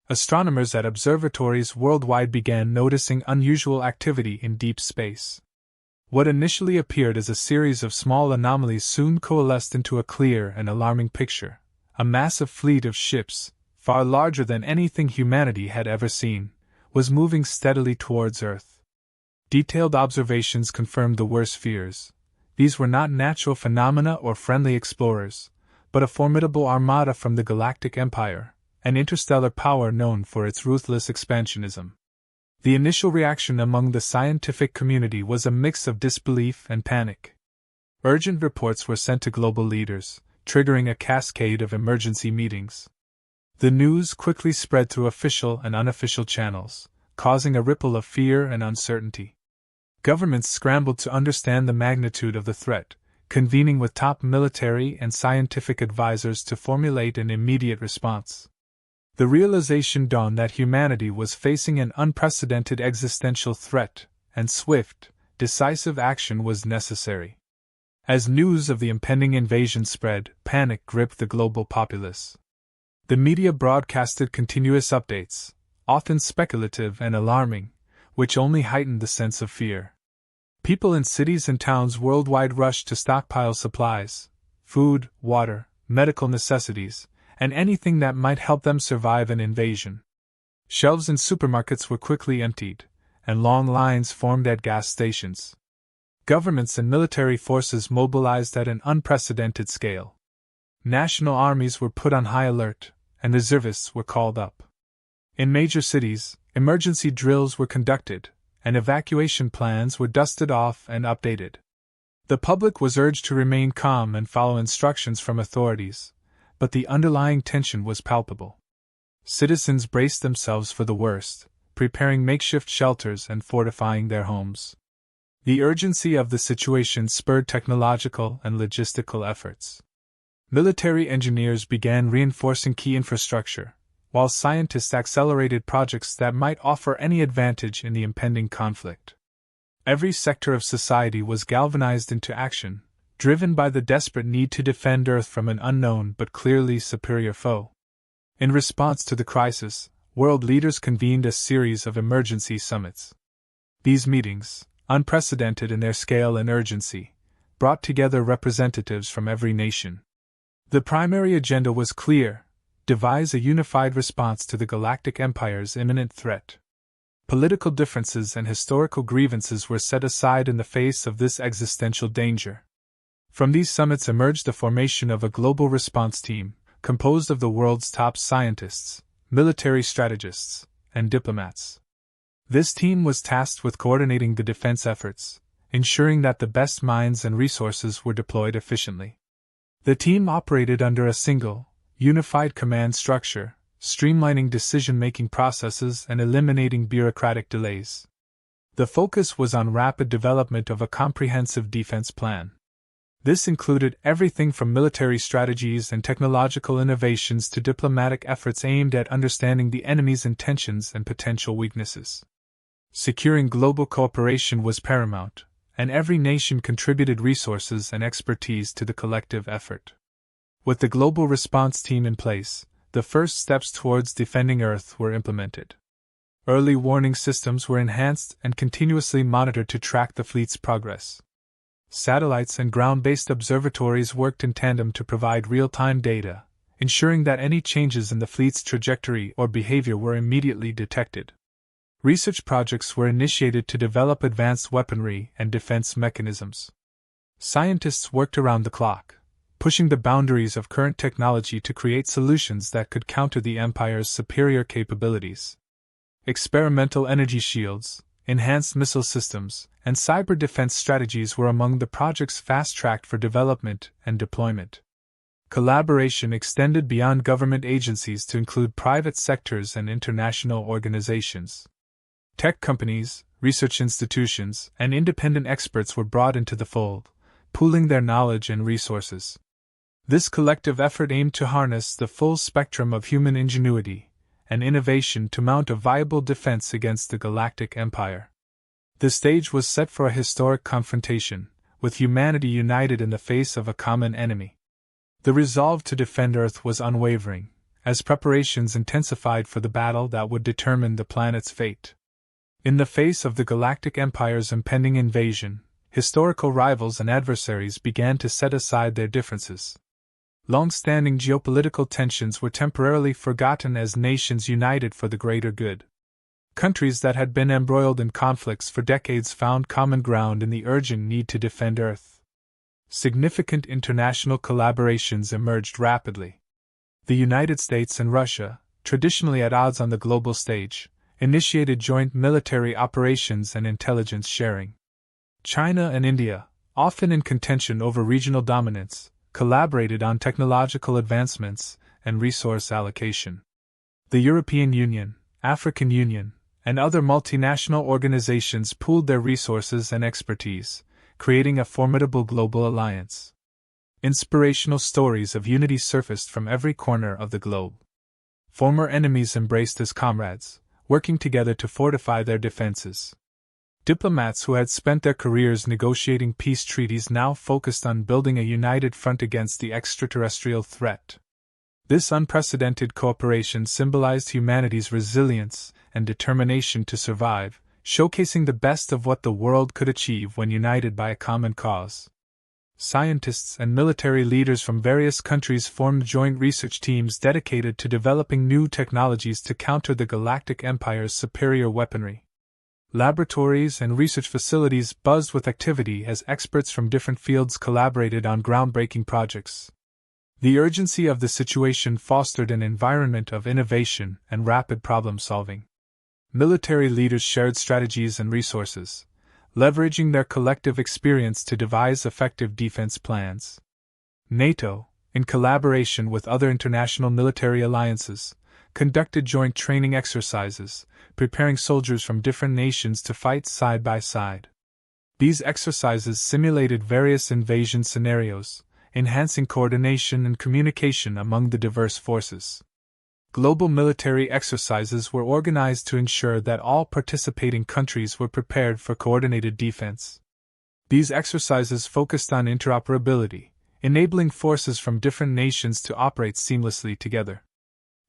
Astronomers at observatories worldwide began noticing unusual activity in deep space. What initially appeared as a series of small anomalies soon coalesced into a clear and alarming picture. A massive fleet of ships, far larger than anything humanity had ever seen, was moving steadily towards Earth. Detailed observations confirmed the worst fears. These were not natural phenomena or friendly explorers, but a formidable armada from the Galactic Empire, an interstellar power known for its ruthless expansionism. The initial reaction among the scientific community was a mix of disbelief and panic. Urgent reports were sent to global leaders, triggering a cascade of emergency meetings. The news quickly spread through official and unofficial channels, causing a ripple of fear and uncertainty. Governments scrambled to understand the magnitude of the threat, convening with top military and scientific advisors to formulate an immediate response. The realization dawned that humanity was facing an unprecedented existential threat, and swift, decisive action was necessary. As news of the impending invasion spread, panic gripped the global populace. The media broadcasted continuous updates, often speculative and alarming, which only heightened the sense of fear. People in cities and towns worldwide rushed to stockpile supplies, food, water, medical necessities, and anything that might help them survive an invasion. Shelves in supermarkets were quickly emptied, and long lines formed at gas stations. Governments and military forces mobilized at an unprecedented scale. National armies were put on high alert, and reservists were called up. In major cities, emergency drills were conducted, and evacuation plans were dusted off and updated. The public was urged to remain calm and follow instructions from authorities, but the underlying tension was palpable. Citizens braced themselves for the worst, preparing makeshift shelters and fortifying their homes. The urgency of the situation spurred technological and logistical efforts. Military engineers began reinforcing key infrastructure, while scientists accelerated projects that might offer any advantage in the impending conflict. Every sector of society was galvanized into action, driven by the desperate need to defend Earth from an unknown but clearly superior foe. In response to the crisis, world leaders convened a series of emergency summits. These meetings, unprecedented in their scale and urgency, brought together representatives from every nation. The primary agenda was clear: devise a unified response to the Galactic Empire's imminent threat. Political differences and historical grievances were set aside in the face of this existential danger. From these summits emerged the formation of a global response team, composed of the world's top scientists, military strategists, and diplomats. This team was tasked with coordinating the defense efforts, ensuring that the best minds and resources were deployed efficiently. The team operated under a single, unified command structure, streamlining decision-making processes and eliminating bureaucratic delays. The focus was on rapid development of a comprehensive defense plan. This included everything from military strategies and technological innovations to diplomatic efforts aimed at understanding the enemy's intentions and potential weaknesses. Securing global cooperation was paramount, and every nation contributed resources and expertise to the collective effort. With the global response team in place, the first steps towards defending Earth were implemented. Early warning systems were enhanced and continuously monitored to track the fleet's progress. Satellites and ground-based observatories worked in tandem to provide real-time data, ensuring that any changes in the fleet's trajectory or behavior were immediately detected. Research projects were initiated to develop advanced weaponry and defense mechanisms. Scientists worked around the clock, pushing the boundaries of current technology to create solutions that could counter the Empire's superior capabilities. Experimental energy shields, enhanced missile systems, and cyber defense strategies were among the projects fast-tracked for development and deployment. Collaboration extended beyond government agencies to include private sectors and international organizations. Tech companies, research institutions, and independent experts were brought into the fold, pooling their knowledge and resources. This collective effort aimed to harness the full spectrum of human ingenuity and innovation to mount a viable defense against the Galactic Empire. The stage was set for a historic confrontation, with humanity united in the face of a common enemy. The resolve to defend Earth was unwavering, as preparations intensified for the battle that would determine the planet's fate. In the face of the Galactic Empire's impending invasion, historical rivals and adversaries began to set aside their differences. Long-standing geopolitical tensions were temporarily forgotten as nations united for the greater good. Countries that had been embroiled in conflicts for decades found common ground in the urgent need to defend Earth. Significant international collaborations emerged rapidly. The United States and Russia, traditionally at odds on the global stage, initiated joint military operations and intelligence sharing. China and India, often in contention over regional dominance, collaborated on technological advancements and resource allocation. The European Union, African Union, and other multinational organizations pooled their resources and expertise, creating a formidable global alliance. Inspirational stories of unity surfaced from every corner of the globe. Former enemies embraced as comrades, working together to fortify their defenses. Diplomats who had spent their careers negotiating peace treaties now focused on building a united front against the extraterrestrial threat. This unprecedented cooperation symbolized humanity's resilience and determination to survive, showcasing the best of what the world could achieve when united by a common cause. Scientists and military leaders from various countries formed joint research teams dedicated to developing new technologies to counter the Galactic Empire's superior weaponry. Laboratories and research facilities buzzed with activity as experts from different fields collaborated on groundbreaking projects. The urgency of the situation fostered an environment of innovation and rapid problem-solving. Military leaders shared strategies and resources, leveraging their collective experience to devise effective defense plans. NATO, in collaboration with other international military alliances, conducted joint training exercises, preparing soldiers from different nations to fight side by side. These exercises simulated various invasion scenarios, enhancing coordination and communication among the diverse forces. Global military exercises were organized to ensure that all participating countries were prepared for coordinated defense. These exercises focused on interoperability, enabling forces from different nations to operate seamlessly together.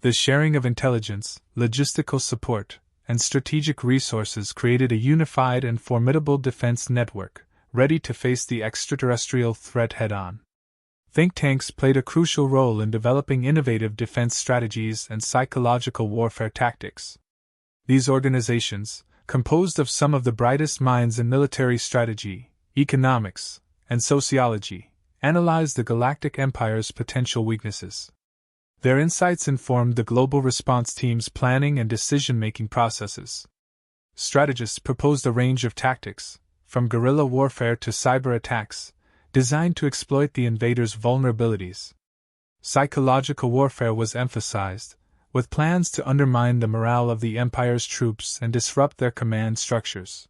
The sharing of intelligence, logistical support, and strategic resources created a unified and formidable defense network, ready to face the extraterrestrial threat head-on. Think tanks played a crucial role in developing innovative defense strategies and psychological warfare tactics. These organizations, composed of some of the brightest minds in military strategy, economics, and sociology, analyzed the Galactic Empire's potential weaknesses. Their insights informed the global response team's planning and decision-making processes. Strategists proposed a range of tactics, from guerrilla warfare to cyber attacks, designed to exploit the invaders' vulnerabilities. Psychological warfare was emphasized, with plans to undermine the morale of the Empire's troops and disrupt their command structures.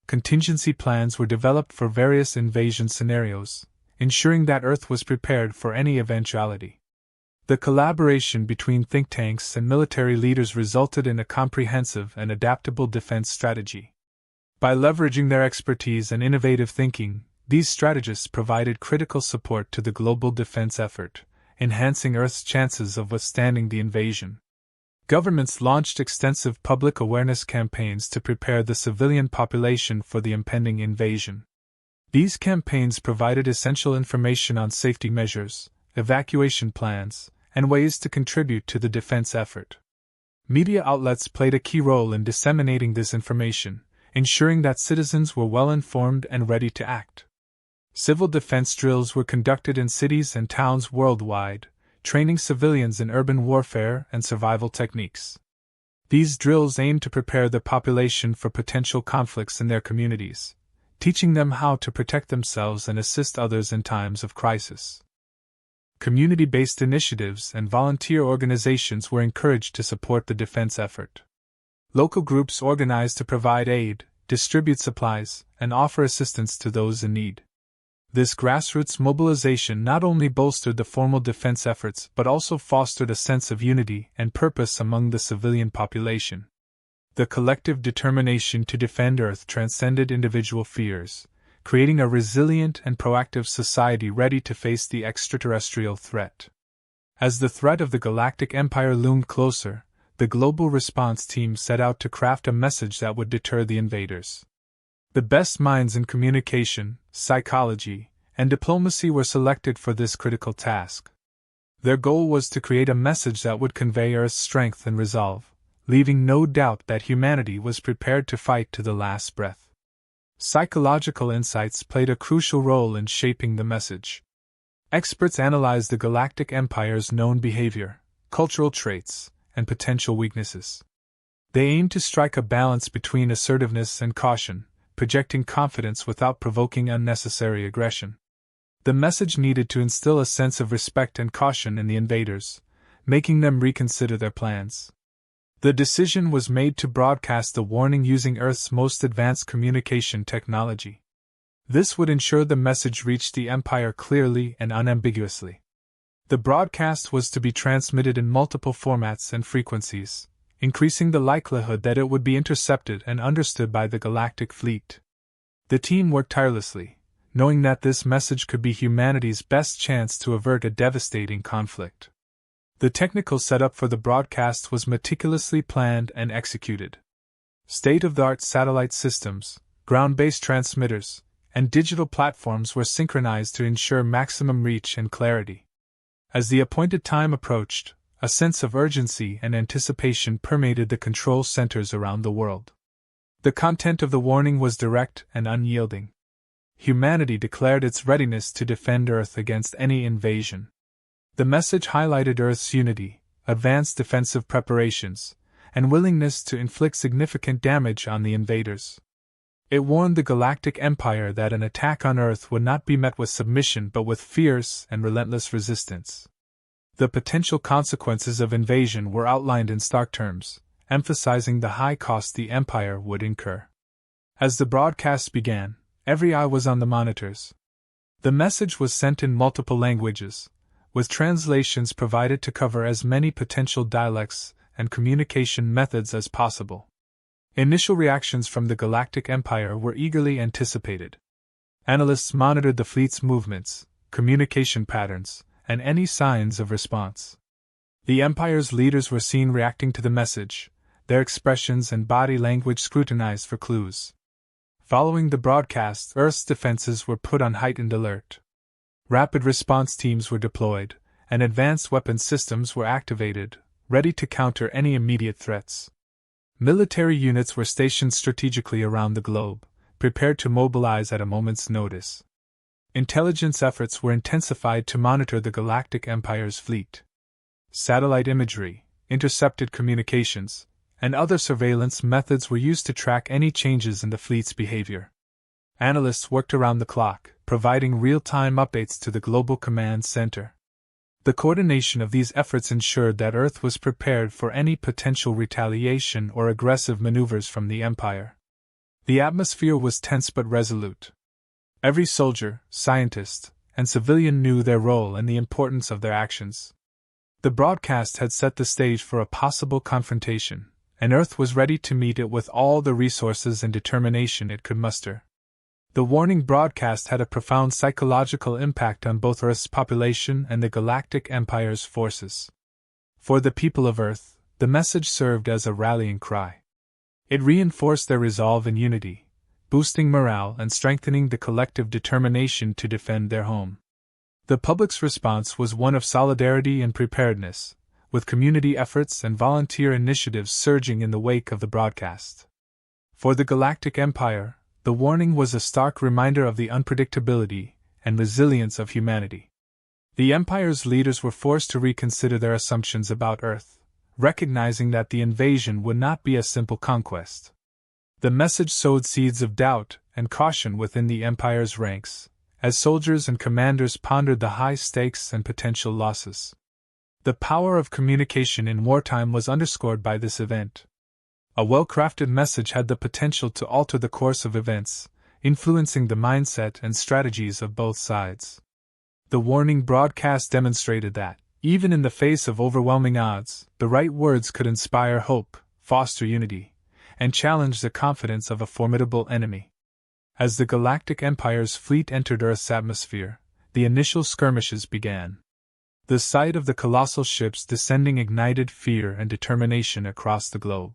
Contingency plans were developed for various invasion scenarios, ensuring that Earth was prepared for any eventuality. The collaboration between think tanks and military leaders resulted in a comprehensive and adaptable defense strategy. By leveraging their expertise and innovative thinking, these strategists provided critical support to the global defense effort, enhancing Earth's chances of withstanding the invasion. Governments launched extensive public awareness campaigns to prepare the civilian population for the impending invasion. These campaigns provided essential information on safety measures, evacuation plans, and ways to contribute to the defense effort. Media outlets played a key role in disseminating this information, ensuring that citizens were well informed and ready to act. Civil defense drills were conducted in cities and towns worldwide, training civilians in urban warfare and survival techniques. These drills aimed to prepare the population for potential conflicts in their communities, teaching them how to protect themselves and assist others in times of crisis. Community-based initiatives and volunteer organizations were encouraged to support the defense effort. Local groups organized to provide aid, distribute supplies, and offer assistance to those in need. This grassroots mobilization not only bolstered the formal defense efforts but also fostered a sense of unity and purpose among the civilian population. The collective determination to defend Earth transcended individual fears, creating a resilient and proactive society ready to face the extraterrestrial threat. As the threat of the Galactic Empire loomed closer, the global response team set out to craft a message that would deter the invaders. The best minds in communication, psychology, and diplomacy were selected for this critical task. Their goal was to create a message that would convey Earth's strength and resolve, leaving no doubt that humanity was prepared to fight to the last breath. Psychological insights played a crucial role in shaping the message. Experts analyzed the Galactic Empire's known behavior, cultural traits, and potential weaknesses. They aimed to strike a balance between assertiveness and caution, projecting confidence without provoking unnecessary aggression. The message needed to instill a sense of respect and caution in the invaders, making them reconsider their plans. The decision was made to broadcast the warning using Earth's most advanced communication technology. This would ensure the message reached the Empire clearly and unambiguously. The broadcast was to be transmitted in multiple formats and frequencies, increasing the likelihood that it would be intercepted and understood by the Galactic Fleet. The team worked tirelessly, knowing that this message could be humanity's best chance to avert a devastating conflict. The technical setup for the broadcast was meticulously planned and executed. State-of-the-art satellite systems, ground-based transmitters, and digital platforms were synchronized to ensure maximum reach and clarity. As the appointed time approached, a sense of urgency and anticipation permeated the control centers around the world. The content of the warning was direct and unyielding. Humanity declared its readiness to defend Earth against any invasion. The message highlighted Earth's unity, advanced defensive preparations, and willingness to inflict significant damage on the invaders. It warned the Galactic Empire that an attack on Earth would not be met with submission but with fierce and relentless resistance. The potential consequences of invasion were outlined in stark terms, emphasizing the high cost the Empire would incur. As the broadcast began, every eye was on the monitors. The message was sent in multiple languages, with translations provided to cover as many potential dialects and communication methods as possible. Initial reactions from the Galactic Empire were eagerly anticipated. Analysts monitored the fleet's movements, communication patterns, and any signs of response. The Empire's leaders were seen reacting to the message, their expressions and body language scrutinized for clues. Following the broadcast, Earth's defenses were put on heightened alert. Rapid response teams were deployed, and advanced weapon systems were activated, ready to counter any immediate threats. Military units were stationed strategically around the globe, prepared to mobilize at a moment's notice. Intelligence efforts were intensified to monitor the Galactic Empire's fleet. Satellite imagery, intercepted communications, and other surveillance methods were used to track any changes in the fleet's behavior. Analysts worked around the clock, providing real-time updates to the Global Command Center. The coordination of these efforts ensured that Earth was prepared for any potential retaliation or aggressive maneuvers from the Empire. The atmosphere was tense but resolute. Every soldier, scientist, and civilian knew their role and the importance of their actions. The broadcast had set the stage for a possible confrontation, and Earth was ready to meet it with all the resources and determination it could muster. The warning broadcast had a profound psychological impact on both Earth's population and the Galactic Empire's forces. For the people of Earth, the message served as a rallying cry. It reinforced their resolve and unity, boosting morale and strengthening the collective determination to defend their home. The public's response was one of solidarity and preparedness, with community efforts and volunteer initiatives surging in the wake of the broadcast. For the Galactic Empire, the warning was a stark reminder of the unpredictability and resilience of humanity. The Empire's leaders were forced to reconsider their assumptions about Earth, recognizing that the invasion would not be a simple conquest. The message sowed seeds of doubt and caution within the Empire's ranks, as soldiers and commanders pondered the high stakes and potential losses. The power of communication in wartime was underscored by this event. A well-crafted message had the potential to alter the course of events, influencing the mindset and strategies of both sides. The warning broadcast demonstrated that, even in the face of overwhelming odds, the right words could inspire hope, foster unity, and challenge the confidence of a formidable enemy. As the Galactic Empire's fleet entered Earth's atmosphere, the initial skirmishes began. The sight of the colossal ships descending ignited fear and determination across the globe.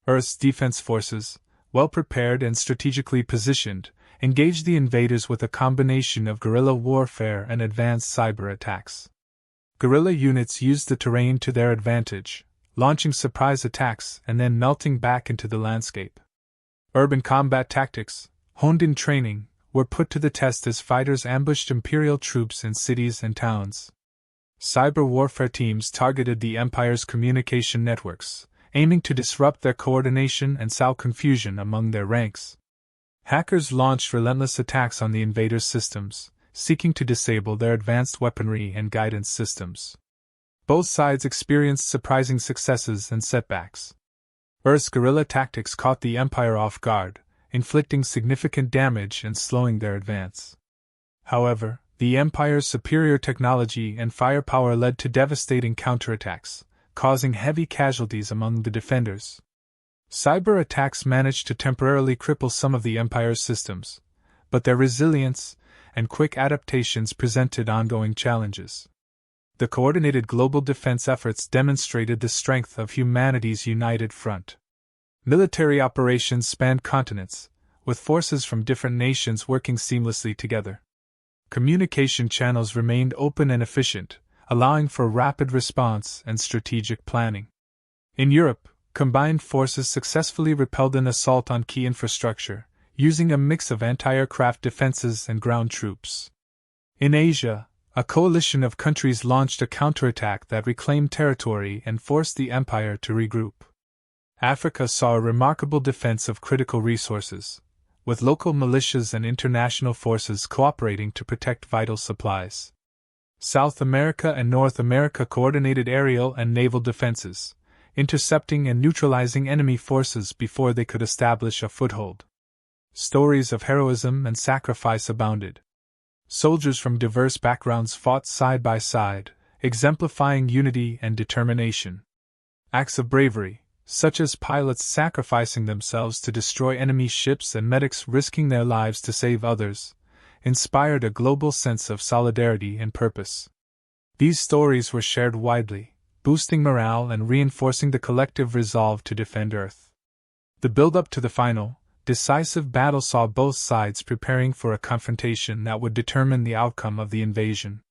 Earth's defense forces, well prepared and strategically positioned, engaged the invaders with a combination of guerrilla warfare and advanced cyber attacks. Guerrilla units used the terrain to their advantage, launching surprise attacks and then melting back into the landscape. Urban combat tactics, honed in training, were put to the test as fighters ambushed Imperial troops in cities and towns. Cyber warfare teams targeted the Empire's communication networks, aiming to disrupt their coordination and sow confusion among their ranks. Hackers launched relentless attacks on the invaders' systems, seeking to disable their advanced weaponry and guidance systems. Both sides experienced surprising successes and setbacks. Earth's guerrilla tactics caught the Empire off guard, inflicting significant damage and slowing their advance. However, the Empire's superior technology and firepower led to devastating counterattacks, causing heavy casualties among the defenders. Cyber attacks managed to temporarily cripple some of the Empire's systems, but their resilience and quick adaptations presented ongoing challenges. The coordinated global defense efforts demonstrated the strength of humanity's united front. Military operations spanned continents, with forces from different nations working seamlessly together. Communication channels remained open and efficient, allowing for rapid response and strategic planning. In Europe, combined forces successfully repelled an assault on key infrastructure, using a mix of anti-aircraft defenses and ground troops. In Asia, a coalition of countries launched a counterattack that reclaimed territory and forced the Empire to regroup. Africa saw a remarkable defense of critical resources, with local militias and international forces cooperating to protect vital supplies. South America and North America coordinated aerial and naval defenses, intercepting and neutralizing enemy forces before they could establish a foothold. Stories of heroism and sacrifice abounded. Soldiers from diverse backgrounds fought side by side, exemplifying unity and determination. Acts of bravery, such as pilots sacrificing themselves to destroy enemy ships and medics risking their lives to save others, inspired a global sense of solidarity and purpose. These stories were shared widely, boosting morale and reinforcing the collective resolve to defend Earth. The build-up to the final, decisive battle saw both sides preparing for a confrontation that would determine the outcome of the invasion.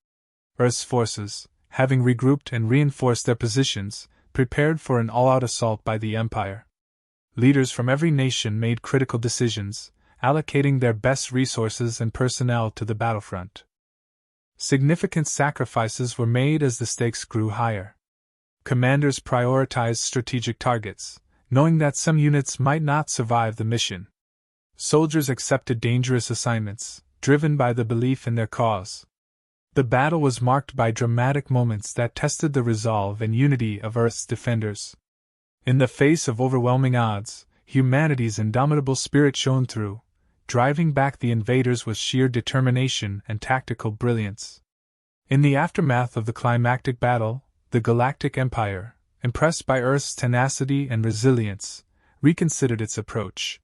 Earth's forces, having regrouped and reinforced their positions, prepared for an all-out assault by the Empire. Leaders from every nation made critical decisions, allocating their best resources and personnel to the battlefront. Significant sacrifices were made as the stakes grew higher. Commanders prioritized strategic targets, knowing that some units might not survive the mission. Soldiers accepted dangerous assignments, driven by the belief in their cause. The battle was marked by dramatic moments that tested the resolve and unity of Earth's defenders. In the face of overwhelming odds, humanity's indomitable spirit shone through, driving back the invaders with sheer determination and tactical brilliance. In the aftermath of the climactic battle, the Galactic Empire, impressed by Earth's tenacity and resilience, reconsidered its approach.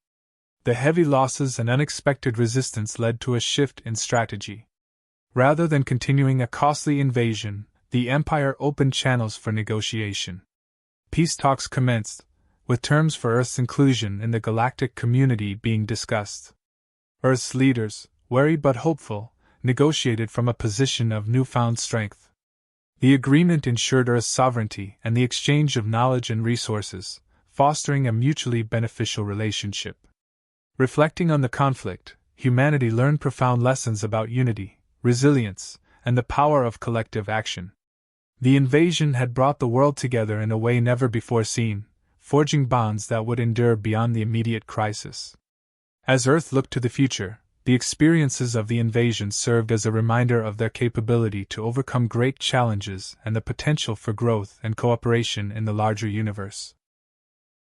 The heavy losses and unexpected resistance led to a shift in strategy. Rather than continuing a costly invasion, the Empire opened channels for negotiation. Peace talks commenced, with terms for Earth's inclusion in the galactic community being discussed. Earth's leaders, wary but hopeful, negotiated from a position of newfound strength. The agreement ensured Earth's sovereignty and the exchange of knowledge and resources, fostering a mutually beneficial relationship. Reflecting on the conflict, humanity learned profound lessons about unity, resilience, and the power of collective action. The invasion had brought the world together in a way never before seen, forging bonds that would endure beyond the immediate crisis. As Earth looked to the future, the experiences of the invasion served as a reminder of their capability to overcome great challenges and the potential for growth and cooperation in the larger universe.